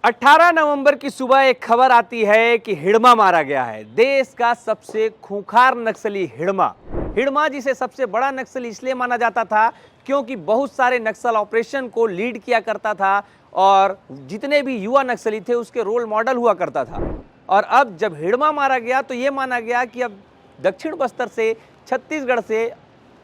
18 नवंबर की सुबह एक खबर आती है कि हिड़मा मारा गया है। देश का सबसे खूंखार नक्सली हिड़मा जिसे सबसे बड़ा नक्सली इसलिए माना जाता था क्योंकि बहुत सारे नक्सल ऑपरेशन को लीड किया करता था और जितने भी युवा नक्सली थे उसके रोल मॉडल हुआ करता था। और अब जब हिड़मा मारा गया तो ये माना गया कि अब दक्षिण बस्तर से, छत्तीसगढ़ से,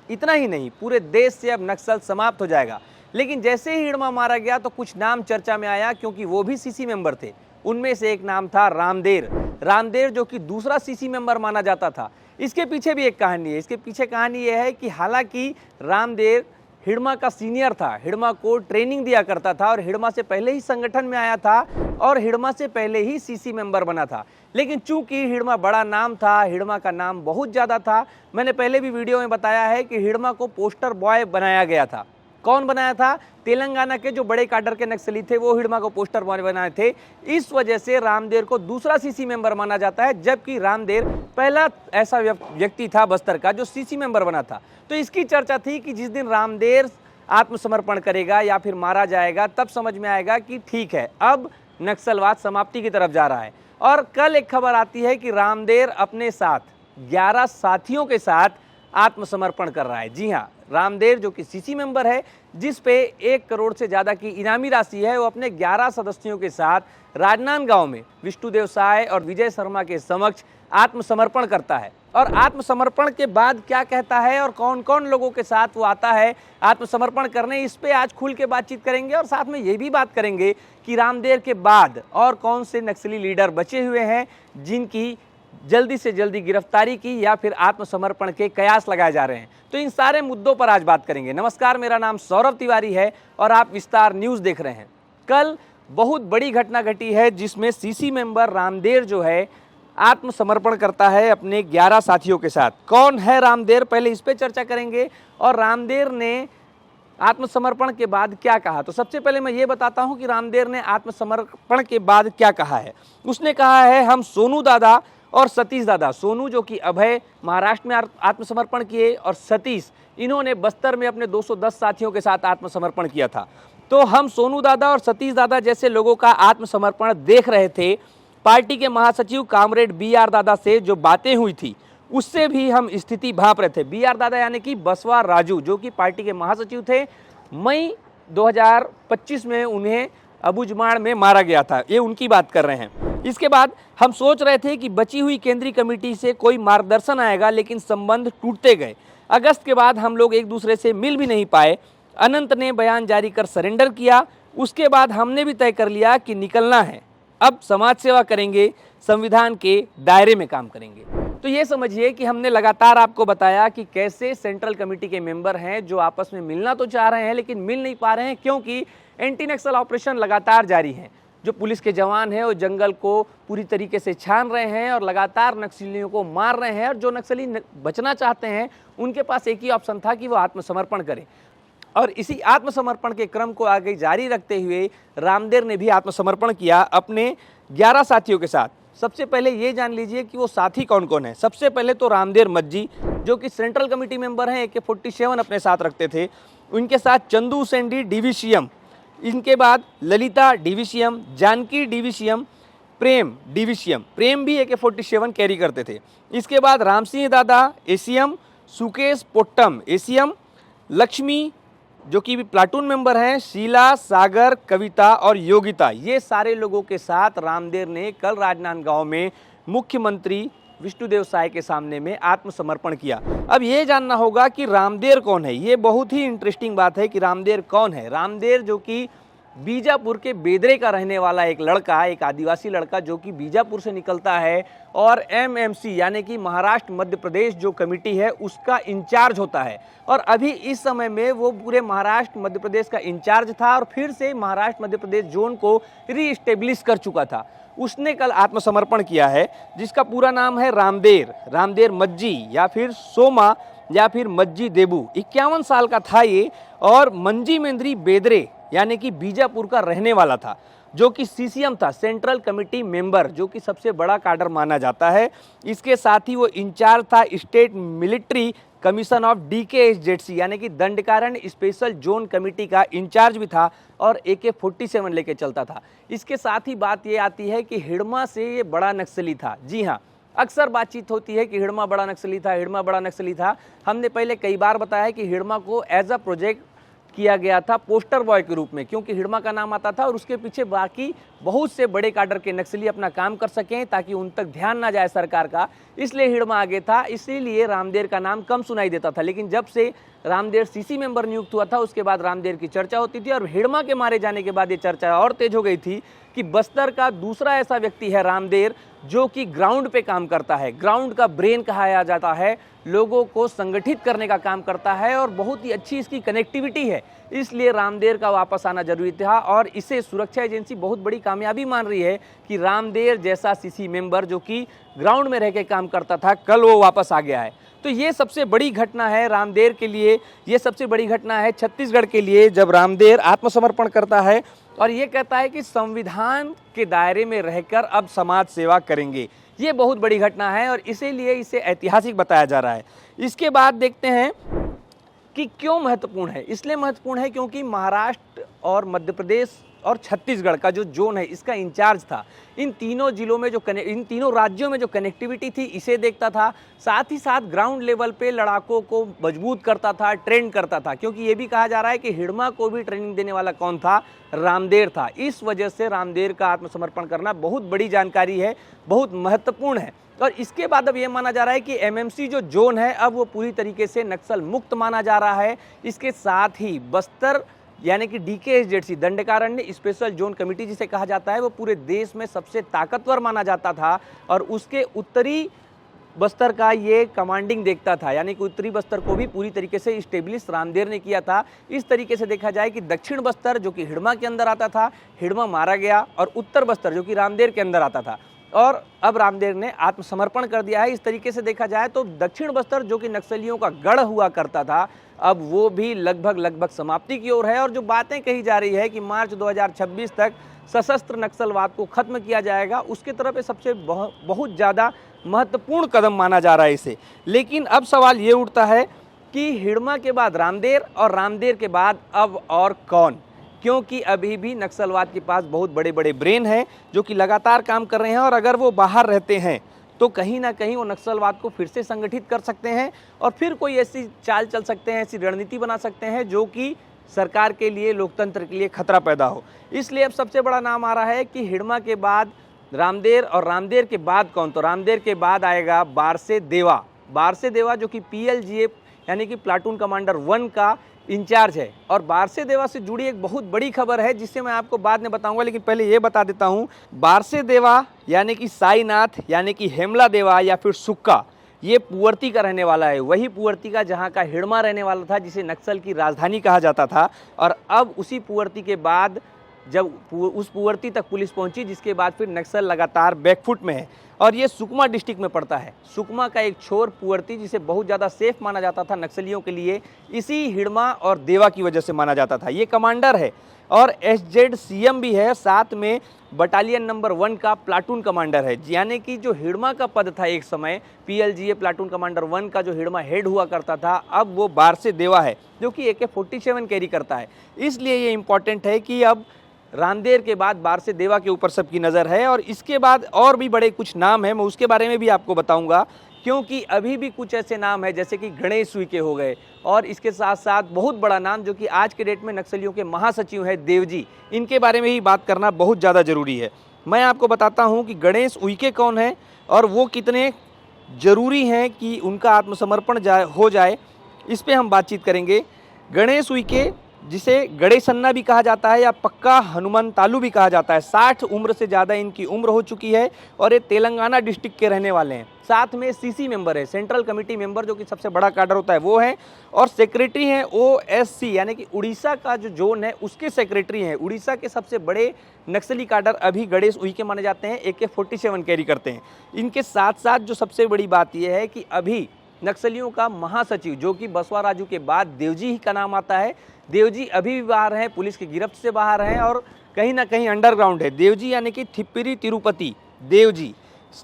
इतना ही नहीं पूरे देश से अब नक्सल समाप्त हो जाएगा। लेकिन जैसे ही हिड़मा मारा गया तो कुछ नाम चर्चा में आया क्योंकि वो भी सीसी मेंबर थे। उनमें से एक नाम था रामदेर जो कि दूसरा सीसी मेंबर माना जाता था। इसके पीछे भी एक कहानी है। इसके पीछे कहानी यह है कि हालांकि रामदेर हिड़मा का सीनियर था, हिड़मा को ट्रेनिंग दिया करता था और हिड़मा से पहले ही संगठन में आया था और हिड़मा से पहले ही सीसी मेंबर बना था। लेकिन चूंकि हिड़मा बड़ा नाम था, हिड़मा का नाम बहुत ज़्यादा था, मैंने पहले भी वीडियो में बताया है कि हिड़मा को पोस्टर बॉय बनाया गया था। कौन बनाया था? तेलंगाना के जो बड़े काडर के नक्सली थे वो हिड़मा को पोस्टर बॉय बनाए थे। इस वजह से रामदेर को दूसरा सीसी मेंबर माना जाता है, जबकि रामदेर पहला ऐसा व्यक्ति था बस्तर का जो सीसी मेंबर बना था। तो इसकी चर्चा थी कि जिस दिन रामदेर आत्मसमर्पण करेगा या फिर मारा जाएगा तब समझ में आएगा कि ठीक है, अब नक्सलवाद समाप्ति की तरफ जा रहा है। और कल एक खबर आती है कि रामदेर अपने साथ 11 साथियों के साथ आत्मसमर्पण कर रहा है। जी हाँ, रामदेर जो कि सीसी मेंबर है, जिस पे 1 करोड़ से ज़्यादा की इनामी राशि है, वो अपने 11 सदस्यों के साथ राजनांदगांव में विष्णुदेव साय और विजय शर्मा के समक्ष आत्मसमर्पण करता है। और आत्मसमर्पण के बाद क्या कहता है और कौन कौन लोगों के साथ वो आता है आत्मसमर्पण करने, इस पे आज खुल के बातचीत करेंगे। और साथ में ये भी बात करेंगे कि रामदेर के बाद और कौन से नक्सली लीडर बचे हुए हैं जिनकी जल्दी से जल्दी गिरफ्तारी की या फिर आत्मसमर्पण के कयास लगाए जा रहे हैं। तो इन सारे मुद्दों पर आज बात करेंगे। नमस्कार, मेरा नाम सौरभ तिवारी है और आप विस्तार न्यूज़ देख रहे हैं। कल बहुत बड़ी घटना घटी है जिसमें सीसी मेंबर रामदेर जो है आत्मसमर्पण करता है अपने 11 साथियों के साथ। कौन है रामदेर, पहले इस पे चर्चा करेंगे और रामदेर ने आत्मसमर्पण के बाद क्या कहा। तो सबसे पहले मैं ये बताता हूँ कि रामदेर ने आत्मसमर्पण के बाद क्या कहा है। उसने कहा है, हम सोनू दादा और सतीश दादा, सोनू जो कि अभय महाराष्ट्र में आत्मसमर्पण किए और सतीश इन्होंने बस्तर में अपने 210 साथियों के साथ आत्मसमर्पण किया था। तो हम सोनू दादा और सतीश दादा जैसे लोगों का आत्मसमर्पण देख रहे थे। पार्टी के महासचिव कामरेड BR दादा से जो बातें हुई थी उससे भी हम स्थिति भांप रहे थे। BR दादा यानी कि बसवा राजू जो कि पार्टी के महासचिव थे। मई 2025 में उन्हें अबुझमाड़ में मारा गया था, ये उनकी बात कर रहे हैं। इसके बाद हम सोच रहे थे कि बची हुई केंद्रीय कमेटी से कोई मार्गदर्शन आएगा, लेकिन संबंध टूटते गए। अगस्त के बाद हम लोग एक दूसरे से मिल भी नहीं पाए। अनंत ने बयान जारी कर सरेंडर किया। उसके बाद हमने भी तय कर लिया कि निकलना है, अब समाज सेवा करेंगे, संविधान के दायरे में काम करेंगे। तो ये समझिए कि हमने लगातार आपको बताया कि कैसे सेंट्रल कमेटी के मेंबर हैं जो आपस में मिलना तो चाह रहे हैं लेकिन मिल नहीं पा रहे हैं क्योंकि एंटी नक्सल ऑपरेशन लगातार जारी है। जो पुलिस के जवान हैं वो जंगल को पूरी तरीके से छान रहे हैं और लगातार नक्सलियों को मार रहे हैं। और जो नक्सली बचना चाहते हैं उनके पास एक ही ऑप्शन था कि वो आत्मसमर्पण करें। और इसी आत्मसमर्पण के क्रम को आगे जारी रखते हुए रामदेर ने भी आत्मसमर्पण किया अपने 11 साथियों के साथ। सबसे पहले ये जान लीजिए कि वो साथी कौन कौन है। सबसे पहले तो रामदेर मज्जी जो कि सेंट्रल कमेटी मेंबर हैं, AK-47 अपने साथ रखते थे। उनके साथ चंदू सेंडी DVCM, इनके बाद ललिता DVCM, जानकी DVCM, प्रेम DVCM, प्रेम भी AK-47 कैरी करते थे। इसके बाद रामसिंह दादा ACM, सुकेश पोट्टम ACM, लक्ष्मी जो कि प्लाटून मेंबर हैं, शीला, सागर, कविता और योगिता, ये सारे लोगों के साथ रामदेर ने कल राजनांदगांव में मुख्यमंत्री विष्णुदेव साय के सामने में आत्मसमर्पण किया। अब ये जानना होगा कि रामदेर कौन है। ये बहुत ही इंटरेस्टिंग बात है कि रामदेर कौन है। रामदेर जो कि बीजापुर के बेदरे का रहने वाला एक लड़का, एक आदिवासी लड़का जो कि बीजापुर से निकलता है और MMC यानी कि महाराष्ट्र मध्य प्रदेश जो कमेटी है उसका इंचार्ज होता है। और अभी इस समय में वो पूरे महाराष्ट्र मध्य प्रदेश का इंचार्ज था और फिर से महाराष्ट्र मध्य प्रदेश जोन को रीइस्टेब्लिश कर चुका था। उसने कल आत्मसमर्पण किया है जिसका पूरा नाम है रामदेर मज्जी या फिर सोमा या फिर मज्जी देबू। 51 साल का था ये और मंजी मेंद्री बेदरे यानी कि बीजापुर का रहने वाला था जो कि CCM था, सेंट्रल कमेटी मेंबर, जो कि सबसे बड़ा काडर माना जाता है। इसके साथ ही वो इंचार्ज था state military commission of DKSZC यानी कि दंडकारण्य स्पेशल जोन कमेटी का इंचार्ज भी था और AK-47 लेके चलता था। इसके साथ ही बात ये आती है कि हिड़मा से ये बड़ा नक्सली था। जी हाँ, अक्सर बातचीत होती है कि हिड़मा बड़ा नक्सली था, हिड़मा बड़ा नक्सली था। हमने पहले कई बार बताया कि हिड़मा को एज अ प्रोजेक्ट किया गया था पोस्टर बॉय के रूप में, क्योंकि हिड़मा का नाम आता था और उसके पीछे बाकी बहुत से बड़े काडर के नक्सली अपना काम कर सकें ताकि उन तक ध्यान ना जाए सरकार का, इसलिए हिड़मा आगे था। इसीलिए रामदेर का नाम कम सुनाई देता था। लेकिन जब से रामदेर CC मेंबर नियुक्त हुआ था उसके बाद रामदेर की चर्चा होती थी और हिड़मा के मारे जाने के बाद ये चर्चा और तेज हो गई थी कि बस्तर का दूसरा ऐसा व्यक्ति है रामदेर जो कि ग्राउंड पे काम करता है, ग्राउंड का ब्रेन कहा जाता है, लोगों को संगठित करने का काम करता है और बहुत ही अच्छी इसकी कनेक्टिविटी है। इसलिए रामदेर का वापस आना जरूरी था और इसे सुरक्षा एजेंसी बहुत बड़ी कामयाबी मान रही है कि रामदेर जैसा CC मेंबर जो कि ग्राउंड में रह के काम करता था, कल वो वापस आ गया है। तो ये सबसे बड़ी घटना है रामदेर के लिए, ये सबसे बड़ी घटना है छत्तीसगढ़ के लिए जब रामदेर आत्मसमर्पण करता है और ये कहता है कि संविधान के दायरे में रहकर अब समाज सेवा करेंगे। ये बहुत बड़ी घटना है और इसीलिए इसे ऐतिहासिक बताया जा रहा है। इसके बाद देखते हैं कि क्यों महत्वपूर्ण है। इसलिए महत्वपूर्ण है क्योंकि महाराष्ट्र और मध्य प्रदेश और छत्तीसगढ़ का जो जोन है इसका इंचार्ज था। इन तीनों जिलों में इन तीनों राज्यों में जो कनेक्टिविटी थी इसे देखता था, साथ ही साथ ग्राउंड लेवल पे लड़ाकों को मजबूत करता था, ट्रेन करता था। क्योंकि ये भी कहा जा रहा है कि हिड़मा को भी ट्रेनिंग देने वाला कौन था? रामदेर था। इस वजह से रामदेर का आत्मसमर्पण करना बहुत बड़ी जानकारी है, बहुत महत्वपूर्ण है। और इसके बाद अब ये माना जा रहा है कि MMC जो जोन है अब वो पूरी तरीके से नक्सल मुक्त माना जा रहा है। इसके साथ ही बस्तर यानी कि DKSZC Dandakaranya special zone committee जिसे कहा जाता है वो पूरे देश में सबसे ताकतवर माना जाता था और उसके उत्तरी बस्तर का ये कमांडिंग देखता था, यानी कि उत्तरी बस्तर को भी पूरी तरीके से इस्टेब्लिश रामदेर ने किया था। इस तरीके से देखा जाए कि दक्षिण बस्तर जो कि हिड़मा के अंदर आता था, हिड़मा मारा गया, और उत्तर बस्तर जो कि रामदेर के अंदर आता था और अब रामदेर ने आत्मसमर्पण कर दिया है। इस तरीके से देखा जाए तो दक्षिण बस्तर जो कि नक्सलियों का गढ़ हुआ करता था अब वो भी लगभग समाप्ति की ओर है। और जो बातें कही जा रही है कि मार्च 2026 तक सशस्त्र नक्सलवाद को खत्म किया जाएगा, उसके तरफ सबसे बहुत ज़्यादा महत्वपूर्ण कदम माना जा रहा है इसे। लेकिन अब सवाल ये उठता है कि हिड़मा के बाद रामदेर और रामदेर के बाद अब और कौन? क्योंकि अभी भी नक्सलवाद के पास बहुत बड़े बड़े ब्रेन हैं जो कि लगातार काम कर रहे हैं और अगर वो बाहर रहते हैं तो कहीं ना कहीं वो नक्सलवाद को फिर से संगठित कर सकते हैं और फिर कोई ऐसी चाल चल सकते हैं, ऐसी रणनीति बना सकते हैं जो कि सरकार के लिए, लोकतंत्र के लिए खतरा पैदा हो। इसलिए अब सबसे बड़ा नाम आ रहा है कि हिड़मा के बाद रामदेर और रामदेर के बाद कौन? तो रामदेर के बाद आएगा बारसे देवा। बारसे देवा जो कि PLGA यानी कि प्लाटून कमांडर 1 का इंचार्ज है। और बारसे देवा से जुड़ी एक बहुत बड़ी खबर है जिससे मैं आपको बाद में बताऊंगा, लेकिन पहले ये बता देता हूं। बारसे देवा यानी कि साईनाथ यानी कि हेमला देवा या फिर सुक्का, ये पुअर्ती का रहने वाला है। वही पुअर्ती का जहां का हिड़मा रहने वाला था, जिसे नक्सल की राजधानी कहा जाता था। और अब उसी पुअर्ती के बाद जब उस पुअर्ती तक पुलिस पहुंची, जिसके बाद फिर नक्सल लगातार बैकफुट में है और ये सुकमा डिस्ट्रिक्ट में पड़ता है। सुकमा का एक छोर पुअर्ती जिसे बहुत ज़्यादा सेफ माना जाता था नक्सलियों के लिए, इसी हिड़मा और देवा की वजह से माना जाता था। ये कमांडर है और SZCM भी है, साथ में बटालियन नंबर 1 का प्लाटून कमांडर है। यानी कि जो हिड़मा का पद था एक समय, PLGA प्लाटून कमांडर 1 का जो हिड़मा हेड हुआ करता था, अब वो बारसे देवा है जो कि AK-47 कैरी करता है। इसलिए ये इंपॉर्टेंट है कि अब रामदेर के बाद बारसे देवा के ऊपर सबकी नज़र है। और इसके बाद और भी बड़े कुछ नाम हैं, मैं उसके बारे में भी आपको बताऊंगा, क्योंकि अभी भी कुछ ऐसे नाम हैं जैसे कि गणेश उइके हो गए और इसके साथ साथ बहुत बड़ा नाम जो कि आज के डेट में नक्सलियों के महासचिव हैं देवजी, इनके बारे में ही बात करना बहुत ज़्यादा ज़रूरी है। मैं आपको बताता हूँ कि गणेश उइके कौन है और वो कितने ज़रूरी हैं कि उनका आत्मसमर्पण हो जाए, इस पर हम बातचीत करेंगे। गणेश उइके, जिसे गणेशन्ना भी कहा जाता है या पक्का हनुमंतालू भी कहा जाता है, 60 उम्र से ज़्यादा इनकी उम्र हो चुकी है और ये तेलंगाना डिस्ट्रिक्ट के रहने वाले हैं। साथ में CC मेंबर है, सेंट्रल कमेटी मेंबर, जो कि सबसे बड़ा काडर होता है वो है, और सेक्रेटरी हैं OSC यानी कि उड़ीसा का जो जोन है उसके सेक्रेटरी हैं। उड़ीसा के सबसे बड़े नक्सली काडर अभी गणेश उइके माने जाते हैं, AK-47 कैरी करते हैं। इनके साथ साथ जो सबसे बड़ी बात यह है कि अभी नक्सलियों का महासचिव जो कि बसवा राजू के बाद देवजी ही का नाम आता है, देवजी अभी भी बाहर हैं, पुलिस की गिरफ्त से बाहर हैं और कहीं ना कहीं अंडरग्राउंड है। देवजी यानी कि थिप्पिरी तिरुपति देवजी,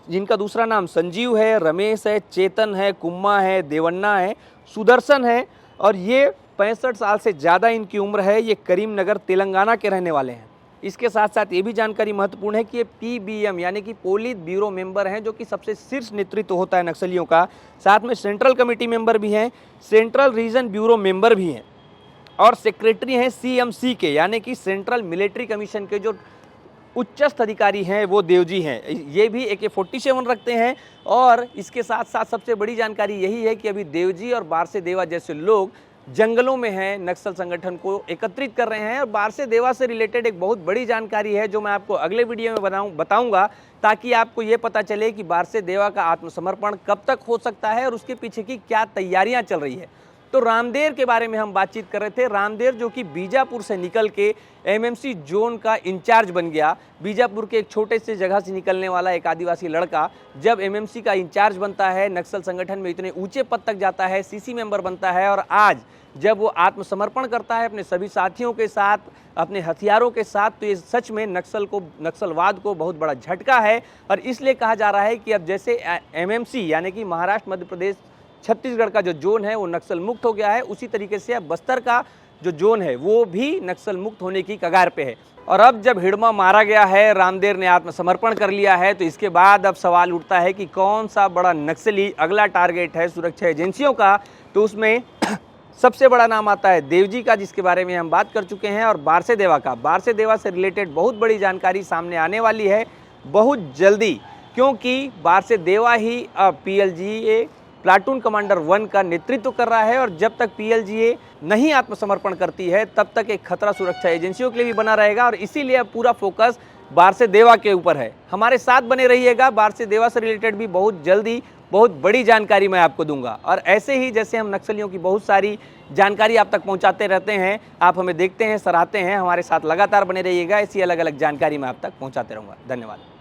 जिनका दूसरा नाम संजीव है, रमेश है, चेतन है, कुम्मा है, देवन्ना है, सुदर्शन है और ये 65 साल से ज़्यादा इनकी उम्र है। ये करीमनगर तेलंगाना के रहने वाले हैं। इसके साथ साथ ये भी जानकारी महत्वपूर्ण है कि ये PBM यानी कि पोलित ब्यूरो मेंबर हैं, जो कि सबसे शीर्ष नेतृत्व होता है नक्सलियों का। साथ में सेंट्रल कमेटी मेंबर भी हैं, सेंट्रल रीजन ब्यूरो मेंबर भी हैं और सेक्रेटरी हैं CMC के यानी कि सेंट्रल मिलिट्री कमीशन के जो उच्चस्थ अधिकारी हैं वो देवजी हैं। ये भी AK-47 रखते हैं और इसके साथ साथ सबसे बड़ी जानकारी यही है कि अभी देवजी और बारसे देवा जैसे लोग जंगलों में हैं, नक्सल संगठन को एकत्रित कर रहे हैं। और बारसे देवा से रिलेटेड एक बहुत बड़ी जानकारी है जो मैं आपको अगले वीडियो में बताऊंगा, ताकि आपको ये पता चले कि बारसे देवा का आत्मसमर्पण कब तक हो सकता है और उसके पीछे की क्या तैयारियां चल रही है। तो रामदेव के बारे में हम बातचीत कर रहे थे। रामदेव जो कि बीजापुर से निकल के MMC जोन का इंचार्ज बन गया। बीजापुर के एक छोटे से जगह से निकलने वाला एक आदिवासी लड़का जब MMC का इंचार्ज बनता है, नक्सल संगठन में इतने ऊंचे पद तक जाता है, CC मेंबर बनता है और आज जब वो आत्मसमर्पण करता है अपने सभी साथियों के साथ, अपने हथियारों के साथ, तो ये सच में नक्सलवाद को बहुत बड़ा झटका है। और इसलिए कहा जा रहा है कि अब जैसे MMC यानी कि महाराष्ट्र, मध्य प्रदेश, छत्तीसगढ़ का जो जोन है वो नक्सल मुक्त हो गया है, उसी तरीके से अब बस्तर का जो जोन है वो भी नक्सल मुक्त होने की कगार पे है। और अब जब हिड़मा मारा गया है, रामदेव ने आत्मसमर्पण कर लिया है, तो इसके बाद अब सवाल उठता है कि कौन सा बड़ा नक्सली अगला टारगेट है सुरक्षा एजेंसियों का। तो उसमें सबसे बड़ा नाम आता है देवजी का, जिसके बारे में हम बात कर चुके हैं, और बारसे देवा का। बारसे देवा से रिलेटेड बहुत बड़ी जानकारी सामने आने वाली है बहुत जल्दी, क्योंकि बारसे देवा ही अब PLGA प्लाटून कमांडर 1 का नेतृत्व कर रहा है। और जब तक PLGA नहीं आत्मसमर्पण करती है तब तक एक खतरा सुरक्षा एजेंसियों के लिए भी बना रहेगा और इसीलिए अब पूरा फोकस बारसे देवा के ऊपर है। हमारे साथ बने रहिएगा, बारसे देवा से रिलेटेड भी बहुत जल्दी बहुत बड़ी जानकारी मैं आपको दूंगा। और ऐसे ही जैसे हम नक्सलियों की बहुत सारी जानकारी आप तक पहुंचाते रहते हैं, आप हमें देखते हैं, सराहते हैं, हमारे साथ लगातार बने रहिएगा। ऐसी अलग अलग जानकारी मैं आप तक पहुंचाते रहूँगा। धन्यवाद।